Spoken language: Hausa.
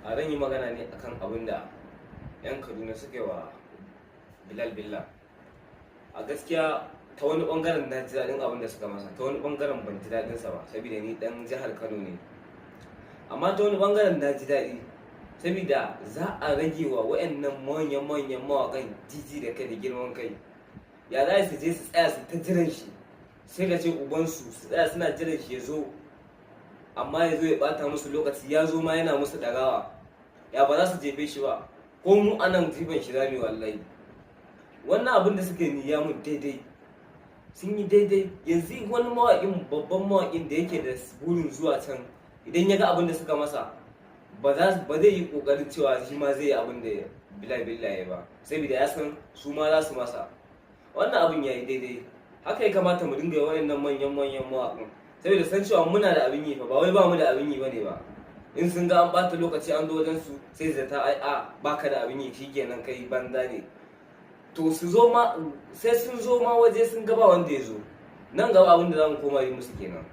A ran yi magana ne akan abin da 'yan Kaduna suka yi wa Bilal Billah. A gaskiya ta wani bangaren na ji daɗin abin da suka masa, ta wani bangaren ban ji daɗinsa ba saboda ni ɗan jihar Kano ne. Amma ta wani bangaren na ji daɗi saboda za a rage wa wayannan manyan mawaƙan jiji da kai da girman kai. Ya za su je su tsaya su ta jiran shi, sai ka ce ubansu su tsaya suna jiran shi ya zo, amma ya zo ya ɓata musu lokaci, ya zo ma yana musu ɗagawa. Ya ba za su jefe shi ba, ko mu anan jifan shi zami wallahi. Wannan abin da suka yi ya mu daidai, sun yi daidai. Yanzu wani mawaƙin, babban mawaƙin da yake da burin zuwa can, idan ya ga abin da suka masa ba zai yi ƙoƙarin cewa shi ma zai yi abin da Bilal Billah ya ba, saboda ya san su ma za su masa. Wannan abin ya yi daidai. Haka ya kamata mu dinga wayannan manyan mawaƙin, saboda san cewa muna da abin yi fa, ba wai ba mu da abin yi bane ba. In sun ga an ɓata lokaci an zo wajen su, sai zata ai a baka da abin yi, shikenan kai banza ne. To su zo ma, sai sun zo ma waje sun ga ba wanda ya zo, nan gaba abin da za mu koma yi musu kenan.